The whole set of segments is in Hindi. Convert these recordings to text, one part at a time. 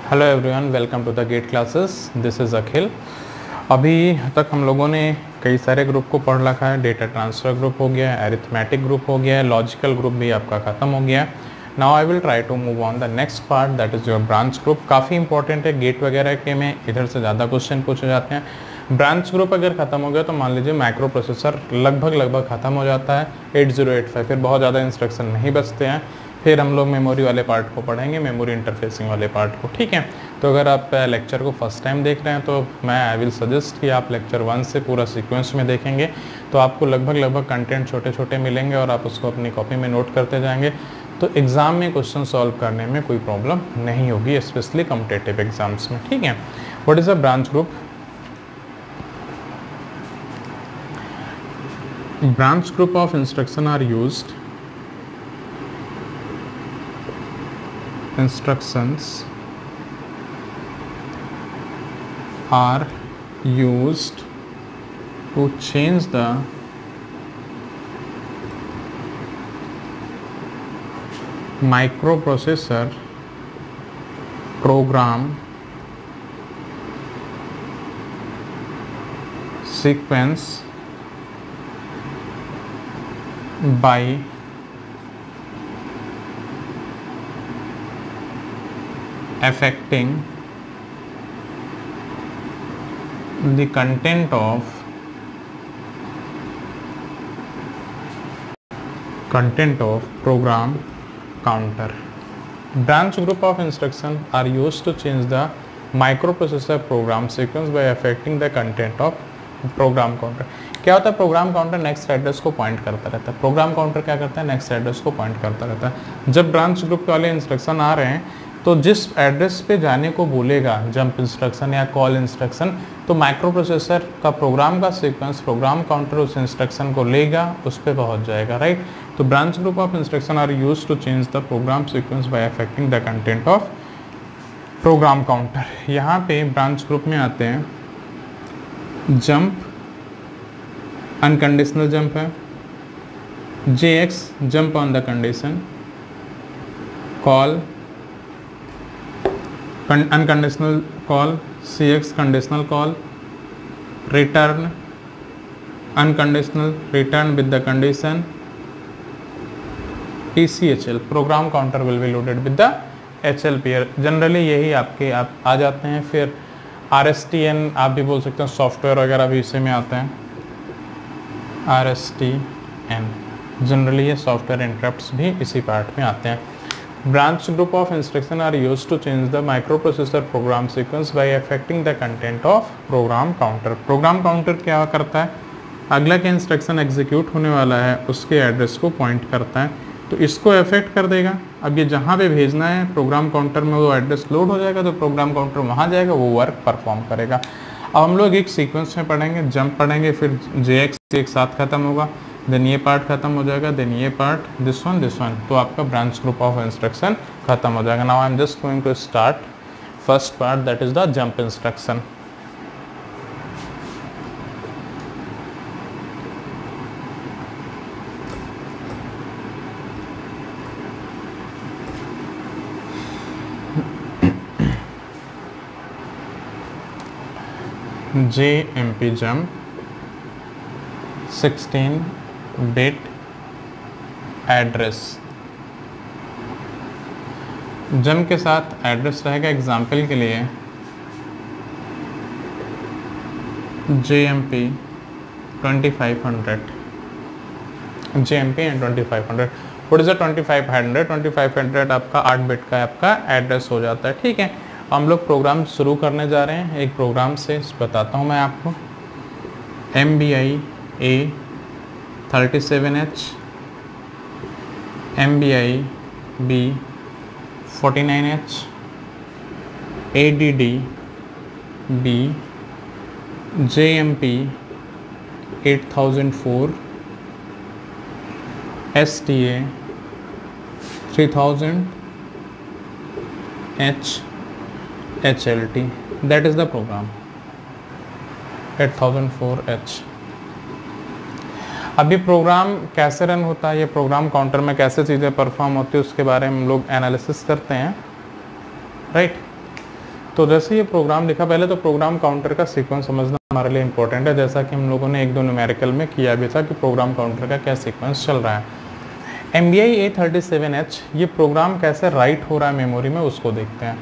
Hello everyone, welcome to the GATE classes. This is Akhil. अभी तक हम लोगों ने कई सारे ग्रुप को पढ़ रखा है। डेटा ट्रांसफ़र ग्रुप हो गया है, अरिथमेटिक ग्रुप हो गया है, लॉजिकल ग्रुप भी आपका ख़त्म हो गया है। Now I will try to move on the next part, that is your branch group. काफ़ी इंपॉर्टेंट है, गेट वगैरह के में इधर से ज़्यादा क्वेश्चन पूछे जाते हैं। ब्रांच ग्रुप अगर ख़त्म हो गया तो मान लीजिए माइक्रो प्रोसेसर लगभग ख़त्म हो जाता है 8085, फिर बहुत ज़्यादा इंस्ट्रक्शन नहीं बचते हैं। फिर हम लोग मेमोरी वाले पार्ट को पढ़ेंगे, मेमोरी इंटरफेसिंग वाले पार्ट को। ठीक है, तो अगर आप लेक्चर को फर्स्ट टाइम देख रहे हैं तो मैं आई विल सजेस्ट कि आप लेक्चर 1 से पूरा सीक्वेंस में देखेंगे, तो आपको लगभग कंटेंट छोटे छोटे मिलेंगे और आप उसको अपनी कॉपी में नोट करते जाएंगे, तो एग्ज़ाम में क्वेश्चन सॉल्व करने में कोई प्रॉब्लम नहीं होगी, स्पेशली कॉम्पिटिटिव एग्जाम्स में। ठीक है, what is a branch group? Branch group of instruction are used instructions are used to change the microprocessor program sequence by affecting the content of program counter. Branch group of instruction are used to change the microprocessor program sequence by affecting the content of program counter. क्या होता है? प्रोग्राम काउंटर नेक्स्ट एड्रेस को पॉइंट करता रहता है। प्रोग्राम काउंटर क्या करता है? नेक्स्ट एड्रेस को पॉइंट करता रहता है। जब ब्रांच ग्रुप वाले इंस्ट्रक्शन आ रहे हैं तो जिस एड्रेस पे जाने को बोलेगा, जंप इंस्ट्रक्शन या कॉल इंस्ट्रक्शन, तो माइक्रो प्रोसेसर का प्रोग्राम का सीक्वेंस, प्रोग्राम काउंटर उस इंस्ट्रक्शन को लेगा, उस पर पहुंच जाएगा। राइट, तो branch group of instruction are use to change the program sequence by affecting the content of program counter. यहाँ पे ब्रांच ग्रुप में आते हैं जंप, अनकंडीशनल जंप है, JX jump on the condition, call unconditional call, CX conditional call, return unconditional return with the condition, TCHL program counter will be loaded with the HL pair. Generally यही आपके आप आ जाते हैं। फिर RSTN आप भी बोल सकते हैं, सॉफ्टवेयर वगैरह भी इसी में आते हैं। RSTN जनरली ये सॉफ्टवेयर इंटरप्ट्स भी इसी पार्ट में आते हैं। Branch group of instruction are used to change the microprocessor program sequence by affecting the content of program counter. Program counter क्या करता है? अगला के इंस्ट्रक्शन एग्जीक्यूट होने वाला है उसके एड्रेस को पॉइंट करता है, तो इसको अफेक्ट कर देगा। अब ये जहाँ पे भेजना है प्रोग्राम काउंटर में वो एड्रेस लोड हो जाएगा, तो प्रोग्राम काउंटर वहाँ जाएगा, वो वर्क परफॉर्म करेगा। अब हम लोग एक सीक्वेंस में पढ़ेंगे, जंप पढ़ेंगे, फिर JX एक साथ खत्म होगा, देन ये पार्ट खत्म हो जाएगा, देन ये पार्ट, दिस वन, तो आपका ब्रांच ग्रुप ऑफ इंस्ट्रक्शन खत्म हो जाएगा। Now I am just going to start first part, that is the jump instruction. JMP jump 16 bit address. Jump के साथ एड्रेस रहेगा, एग्जाम्पल के लिए JMP 2500, JMP and 2500। What is the 2500? 2500 आपका 8 बिट का आपका एड्रेस हो जाता है। ठीक है, हम लोग प्रोग्राम शुरू करने जा रहे हैं। एक प्रोग्राम से बताता हूँ मैं आपको, MBI A 37H, MBI B 49H, ADD B, JMP 8004, STA 3000, HLT, that is the program 8004H। अभी प्रोग्राम कैसे रन होता है, ये प्रोग्राम काउंटर में कैसे चीज़ें परफॉर्म होती है, उसके बारे में हम लोग एनालिसिस करते हैं। राइट, तो जैसे ये प्रोग्राम लिखा, पहले तो प्रोग्राम काउंटर का सीक्वेंस समझना हमारे लिए इंपॉर्टेंट है, जैसा कि हम लोगों ने एक दो न्यूमेरिकल में किया भी था कि प्रोग्राम काउंटर का क्या सीक्वेंस चल रहा है। MBI A37H ये प्रोग्राम कैसे राइट हो रहा है मेमोरी में, उसको देखते हैं।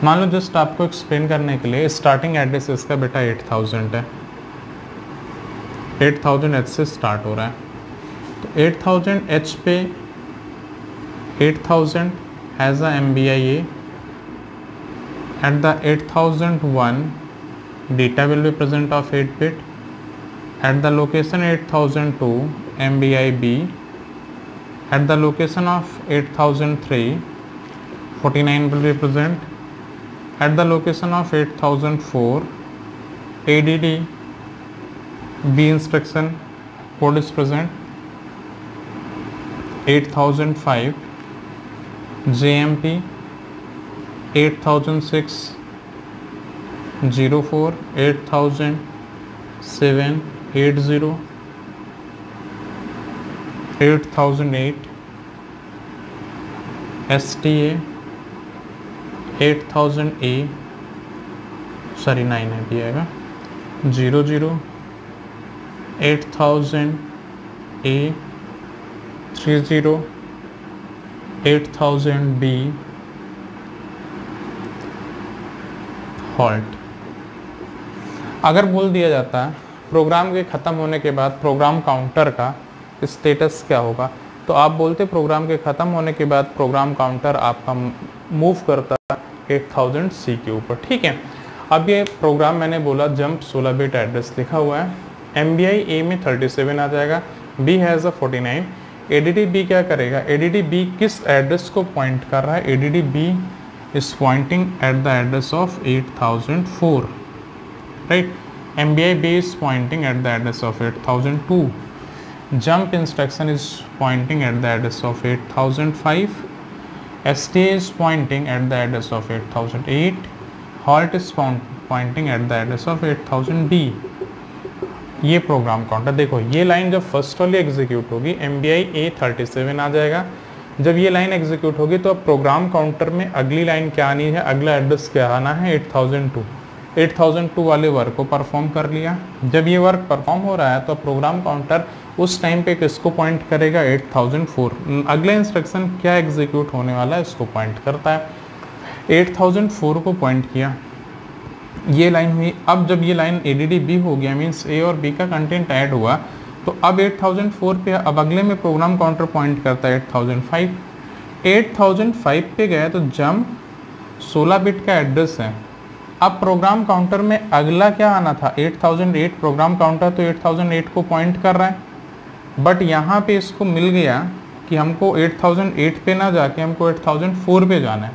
मान लो जस्ट आपको एक्सप्लेन करने के लिए, स्टार्टिंग एड्रेस इसका बेटा 8000 है, 8000H से स्टार्ट हो रहा है। तो 8000H पे 8000 has a MBIA. At the 8001 data will be present of 8 bit. At the location 8002 MBIB. At the location of 8003 49 will be present. At the location of 8004 ADD B instruction code is present. 8005 JMP 8006 04 8007 80 8008 STA 8000A sorry 9 है भी आएगा 00 8000A 30 8000B हॉल्ट। अगर बोल दिया जाता है प्रोग्राम के ख़त्म होने के बाद प्रोग्राम काउंटर का स्टेटस क्या होगा, तो आप बोलते प्रोग्राम के ख़त्म होने के बाद प्रोग्राम काउंटर आपका मूव करता है 8000C के ऊपर। ठीक है, अब ये प्रोग्राम मैंने बोला जंप 16 बिट एड्रेस लिखा हुआ है, MBI A में 37 आ जाएगा, B has a 49, ADD B क्या करेगा, ADD B किस एड्रेस को पॉइंट कर रहा है, ADD B is pointing at the address of 8004, right? MBI B is pointing at the address of 8002. Jump instruction is pointing at the address of 8005. STA is pointing at the address of 8008. Halt is pointing at the address of 8000B. ये प्रोग्राम काउंटर देखो, ये लाइन जब फर्स्ट वाली एग्जीक्यूट होगी MBI A37 आ जाएगा। जब ये लाइन एग्जीक्यूट होगी तो अब प्रोग्राम काउंटर में अगली लाइन क्या आनी है, अगला एड्रेस क्या आना है 8002। 8002 वाले वर्क को परफॉर्म कर लिया। जब ये वर्क परफॉर्म हो रहा है तो प्रोग्राम काउंटर उस टाइम पे किसको पॉइंट करेगा 8004। अगला इंस्ट्रक्शन क्या एग्जीक्यूट होने वाला है इसको पॉइंट करता है। 8004 को पॉइंट किया, ये लाइन हुई। अब जब ये लाइन ADD B हो गया मीन्स A और B का कंटेंट ऐड हुआ, तो अब 8004 पे अब अगले में प्रोग्राम काउंटर पॉइंट करता है 8005। 8005 पे गया तो जंप 16 बिट का एड्रेस है। अब प्रोग्राम काउंटर में अगला क्या आना था 8008, प्रोग्राम काउंटर तो 8008 को पॉइंट कर रहा है, बट यहाँ पे इसको मिल गया कि हमको 8008 पे ना जाके हमको 8004 पे जाना है,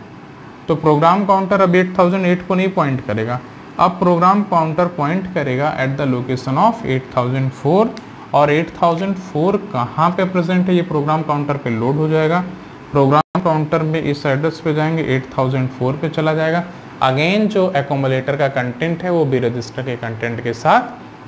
तो प्रोग्राम काउंटर अब 8008 को नहीं पॉइंट करेगा, अब प्रोग्राम काउंटर पॉइंट करेगा एट द लोकेशन ऑफ 8004। और 8004 कहाँ पे प्रेजेंट है, ये प्रोग्राम काउंटर पे लोड हो जाएगा। प्रोग्राम काउंटर में इस एड्रेस पे जाएंगे 8004 पे चला जाएगा। अगेन जो एक्यूमुलेटर का कंटेंट है वो भी रजिस्टर के कंटेंट के साथ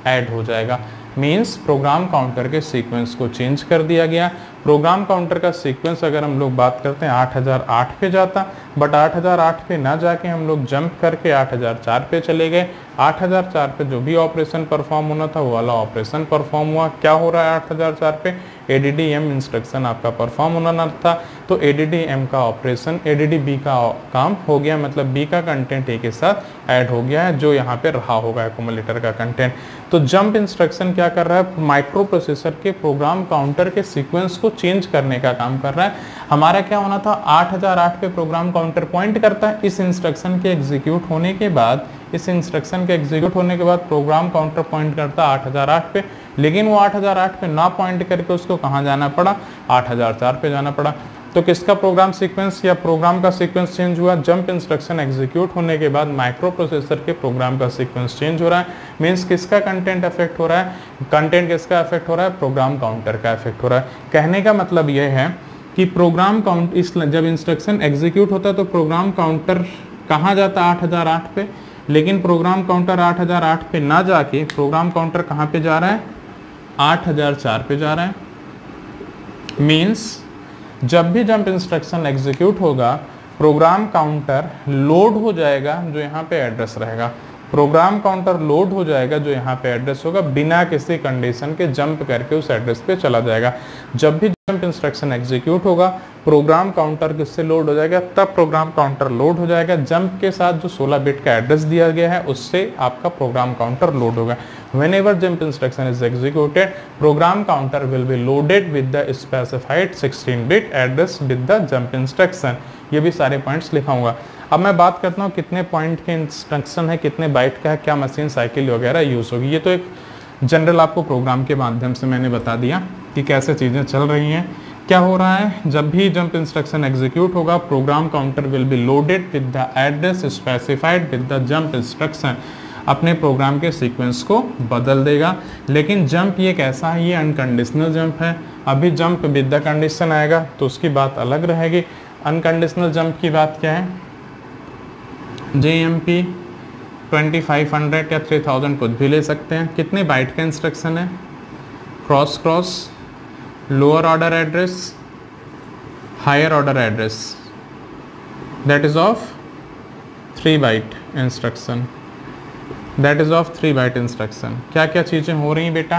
ऐड हो जाएगा। मीन्स प्रोग्राम काउंटर के सीक्वेंस को चेंज कर दिया गया। प्रोग्राम काउंटर का सीक्वेंस अगर हम लोग बात करते हैं 8008 पे जाता, बट 8008 पे ना जाके हम लोग जंप करके 8004 पे चले गए। 8004 पे जो भी ऑपरेशन परफॉर्म होना था वो वाला ऑपरेशन परफॉर्म हुआ। क्या हो रहा है 8004 पे, ADD M इंस्ट्रक्शन आपका परफॉर्म होना था, तो ADD M का ऑपरेशन ADD B का काम हो गया, मतलब B का कंटेंट A के साथ ऐड हो गया है जो यहाँ पे रहा होगा एक्यूमुलेटर का कंटेंट। तो जंप इंस्ट्रक्शन क्या कर रहा है, माइक्रो प्रोसेसर के प्रोग्राम काउंटर के सीक्वेंस को चेंज करने का काम कर रहा है। हमारा क्या होना था 8008 पे प्रोग्राम काउंटर पॉइंट करता है, इस इंस्ट्रक्शन के एग्जीक्यूट होने के बाद प्रोग्राम काउंटर पॉइंट करता है 8008 पे, लेकिन वो 8008 पे ना पॉइंट करके उसको कहाँ जाना पड़ा, 8004 पे जाना पड़ा। तो किसका प्रोग्राम सीक्वेंस या प्रोग्राम का सीक्वेंस चेंज हुआ, जंप इंस्ट्रक्शन एग्जीक्यूट होने के बाद माइक्रो प्रोसेसर के प्रोग्राम का सीक्वेंस चेंज हो रहा है। मीन्स किसका कंटेंट अफेक्ट हो रहा है, कंटेंट किसका अफेक्ट हो रहा है, प्रोग्राम काउंटर का अफेक्ट हो रहा है। कहने का मतलब यह है कि प्रोग्राम काउंट जब इंस्ट्रक्शन एग्जीक्यूट होता है तो प्रोग्राम काउंटर कहाँ जाता है 8008 पे, लेकिन प्रोग्राम काउंटर 8008 पे ना जाके प्रोग्राम काउंटर कहाँ पे जा रहा है 8004 पे जा रहा है। मीन्स जब भी जंप इंस्ट्रक्शन एग्जीक्यूट होगा प्रोग्राम काउंटर लोड हो जाएगा जो यहाँ पे एड्रेस रहेगा, प्रोग्राम काउंटर लोड हो जाएगा जो यहाँ पे एड्रेस होगा, बिना किसी कंडीशन के जंप करके उस एड्रेस पे चला जाएगा। जब भी जंप इंस्ट्रक्शन एग्जीक्यूट होगा प्रोग्राम काउंटर किससे लोड हो जाएगा, तब प्रोग्राम काउंटर लोड हो जाएगा जंप के साथ जो 16 बिट का एड्रेस दिया गया है उससे आपका प्रोग्राम काउंटर लोड होगा। Whenever jump instruction is executed, program counter will be loaded with the specified 16-bit address with the jump instruction। ये भी सारे पॉइंट्स लिखाऊंगा। अब मैं बात करता हूँ कितने पॉइंट के इंस्ट्रक्शन है, कितने बाइट का है, क्या मशीन साइकिल वगैरह यूज होगी। ये तो एक जनरल आपको प्रोग्राम के माध्यम से मैंने बता दिया कि कैसे चीज़ें चल रही हैं। क्या हो रहा है, जब भी जंप इंस्ट्रक्शन एग्जीक्यूट होगा program counter will be loaded with the address specified with the jump instruction, अपने प्रोग्राम के सीक्वेंस को बदल देगा। लेकिन जंप ये कैसा है, ये अनकंडीशनल जंप है। अभी जंप विद द कंडीशन आएगा तो उसकी बात अलग रहेगी। अनकंडीशनल जंप की बात क्या है, JMP 2500 या 3000 कुछ भी ले सकते हैं। कितने बाइट का इंस्ट्रक्शन है, cross cross, lower order address, higher order address, that is of 3 byte instruction, that is of 3 byte instruction. क्या क्या चीज़ें हो रही हैं बेटा,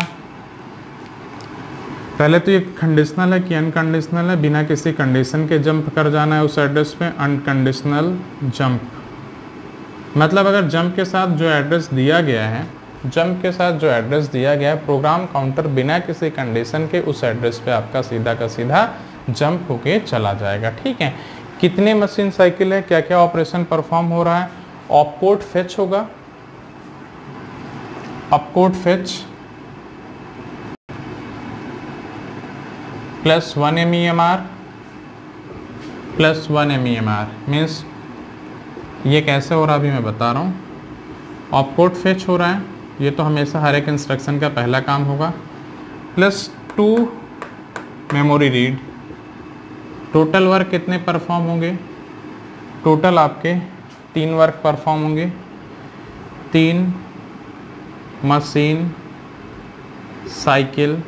पहले तो ये कंडीशनल है कि अनकंडीशनल है, बिना किसी कंडीशन के जंप कर जाना है उस एड्रेस पे, अनकंडीशनल जंप। मतलब अगर जंप के साथ जो एड्रेस दिया गया है, जंप के साथ जो एड्रेस दिया गया है, प्रोग्राम काउंटर बिना किसी कंडीशन के उस एड्रेस पे आपका सीधा का सीधा जंप होके चला जाएगा। ठीक है, कितने मशीन साइकिल है, क्या क्या ऑपरेशन परफॉर्म हो रहा है, ऑपकोड फेच होगा, opcode fetch plus 1 MEMR plus 1 MEMR means ये कैसे हो रहा है अभी मैं बता रहा हूँ। ऑपकोड फेच हो रहा है, ये तो हमेशा हर एक इंस्ट्रक्शन का पहला काम होगा, plus 2 memory read. Total work कितने परफॉर्म होंगे, टोटल आपके 3 वर्क परफॉर्म होंगे, 3 मशीन साइकिल।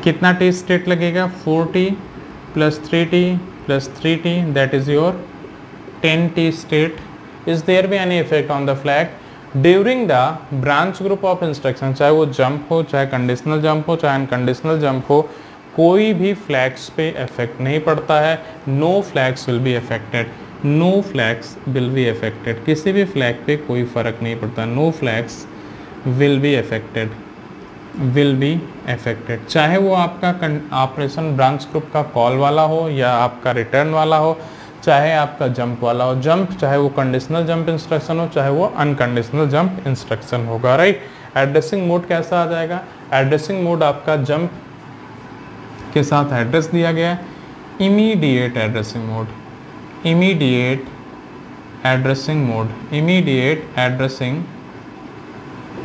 कितना टी स्टेट लगेगा, 4T plus 3T plus 3T that is your 10T state. Is there be any effect on the flag during the branch group of instruction, चाहे वो जंप हो, चाहे कंडीशनल जंप हो, चाहे अनकंडीशनल जंप हो, कोई भी फ्लैग्स पे इफेक्ट नहीं पड़ता है। No flags will be affected, no flags will be affected, किसी भी फ्लैग पे कोई फर्क नहीं पड़ता। No flags will be affected, will be affected, चाहे वो आपका ऑपरेशन ब्रांच ग्रुप का कॉल वाला हो या आपका रिटर्न वाला हो, चाहे आपका जंप वाला हो। जंप चाहे वो कंडीशनल जंप इंस्ट्रक्शन हो, चाहे वो अनकंडीशनल जंप इंस्ट्रक्शन होगा। राइट, एड्रेसिंग मोड कैसा आ जाएगा, एड्रेसिंग मोड आपका जंप के साथ एड्रेस दिया गया है, immediate addressing mode, immediate addressing mode, immediate addressing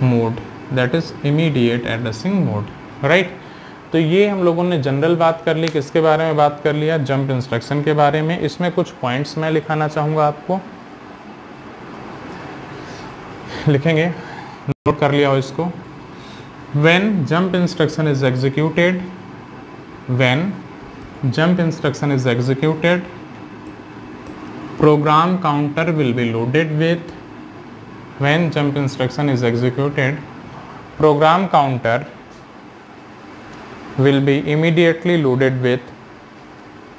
mode, that is immediate addressing mode. Right, तो ये हम लोगों ने जनरल बात कर ली, किसके बारे में बात कर लिया, जंप इंस्ट्रक्शन के बारे में। इसमें कुछ पॉइंट्स मैं लिखाना चाहूँगा, आपको लिखेंगे, नोट कर लिया हो इसको। When jump instruction is executed, when jump instruction is executed, program counter will be loaded with, when jump instruction is executed, program counter will be immediately loaded with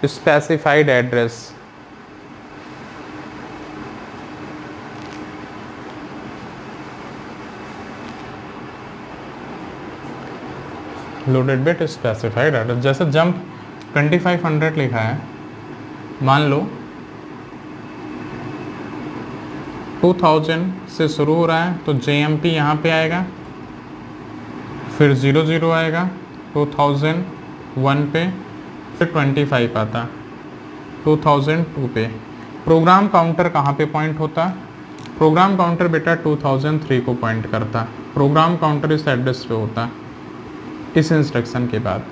specified address, loaded with specified address। जैसे जंप 2500 लिखा है, मान लो 2000 से शुरू हो रहा है तो JMP यहाँ पे आएगा, फिर 00 आएगा 2001 पे, फिर 25 आता 2002 पे। प्रोग्राम काउंटर कहाँ पे पॉइंट होता, प्रोग्राम काउंटर बेटा 2003 को पॉइंट करता। प्रोग्राम काउंटर इस एड्रेस पे होता इस इंस्ट्रक्शन के बाद।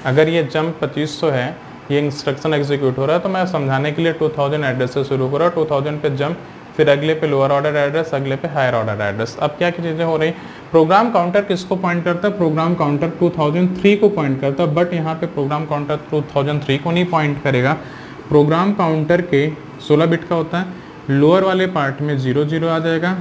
अगर ये जंप 2500 है, ये इंस्ट्रक्शन एग्जीक्यूट हो रहा है, तो मैं समझाने के लिए 2000 एड्रेस से शुरू करा, 2000 पे जंप, फिर अगले पे लोअर ऑर्डर एड्रेस, अगले पे हायर ऑर्डर एड्रेस। अब क्या क्या चीज़ें हो रही, प्रोग्राम काउंटर किसको पॉइंट करता है, प्रोग्राम काउंटर 2003 को पॉइंट करता है, बट यहाँ पे प्रोग्राम काउंटर 2003 को नहीं पॉइंट करेगा, प्रोग्राम काउंटर के 16 बिट का होता है, लोअर वाले पार्ट में 00 आ जाएगा,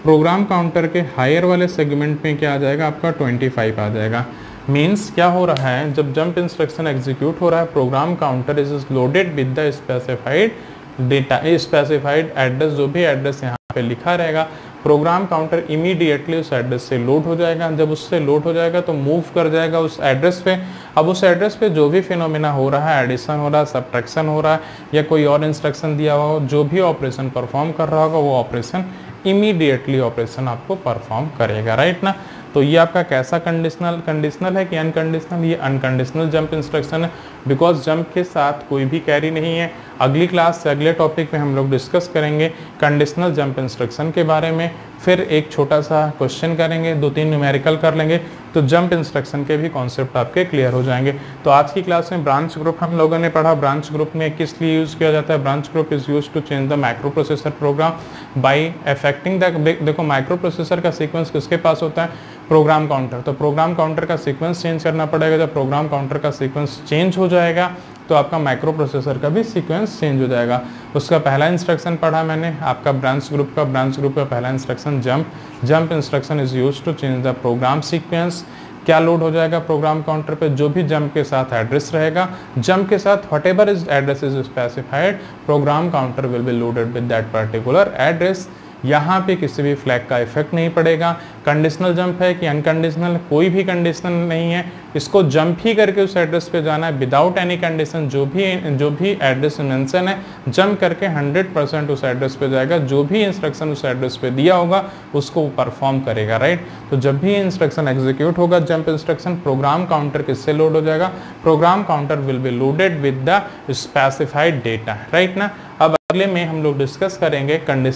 प्रोग्राम काउंटर के हायर वाले सेगमेंट में क्या आ जाएगा आपका 25 आ जाएगा। मीन्स क्या हो रहा है, जब जंप इंस्ट्रक्शन एग्जीक्यूट हो रहा है, program counter is loaded with the specified data, specified address, जो भी एड्रेस यहाँ पे लिखा रहेगा प्रोग्राम काउंटर इमीडिएटली उस एड्रेस से लोड हो जाएगा। जब उससे लोड हो जाएगा तो मूव कर जाएगा उस एड्रेस पे। अब उस एड्रेस पे जो भी फिनोमिना हो रहा है, एडिशन हो रहा है, सब्ट्रैक्शन हो रहा है, या कोई और इंस्ट्रक्शन दिया हुआ हो, जो भी ऑपरेशन परफॉर्म कर रहा होगा वो ऑपरेशन इमीडिएटली ऑपरेशन आपको परफॉर्म करेगा, राइट ना। तो ये आपका कैसा कंडीशनल है कि अनकंडीशनल? ये अनकंडीशनल जंप इंस्ट्रक्शन है, बिकॉज जंप के साथ कोई भी कैरी नहीं है। अगली क्लास से अगले टॉपिक में हम लोग डिस्कस करेंगे कंडीशनल जंप इंस्ट्रक्शन के बारे में, फिर एक छोटा सा क्वेश्चन करेंगे, 2-3 न्यूमेरिकल कर लेंगे, तो जंप इंस्ट्रक्शन के भी कॉन्सेप्ट आपके क्लियर हो जाएंगे। तो आज की क्लास में ब्रांच ग्रुप हम लोगों ने पढ़ा। ब्रांच ग्रुप में किस लिए यूज़ किया जाता है? Branch group is use to change the microprocessor program by affecting the, देखो माइक्रो प्रोसेसर का सीक्वेंस किसके पास होता है? Program counter. तो प्रोग्राम काउंटर का सीक्वेंस चेंज करना पड़ेगा। जब प्रोग्राम काउंटर का सीक्वेंस चेंज हो जाएगा तो आपका माइक्रो प्रोसेसर का भी सीक्वेंस चेंज हो जाएगा। उसका पहला इंस्ट्रक्शन पढ़ा मैंने आपका ब्रांच ग्रुप का। ब्रांच ग्रुप का पहला instruction jump instruction is used to change the program sequence. क्या लोड हो जाएगा प्रोग्राम काउंटर पे? जो भी जंप के साथ एड्रेस रहेगा, जंप के साथ what ever is address is specified, program counter will be loaded with that particular address. यहाँ पे किसी भी फ्लैग का इफेक्ट नहीं पड़ेगा। कंडीशनल जंप है कि अनकंडीशनल? कोई भी कंडीशन नहीं है, इसको जंप ही करके उस एड्रेस पे जाना है विदाउट एनी कंडीशन। जो भी एड्रेस मेंशन है, जंप करके 100% उस एड्रेस पे जाएगा। जो भी इंस्ट्रक्शन उस एड्रेस पे दिया होगा उसको वो परफॉर्म करेगा, राइट। तो जब भी इंस्ट्रक्शन एग्जीक्यूट होगा जंप इंस्ट्रक्शन, प्रोग्राम काउंटर किससे लोड हो जाएगा? Program counter will be loaded with the specified data, right ना। अब अगले में हम लोग डिस्कस करेंगे कंडीशन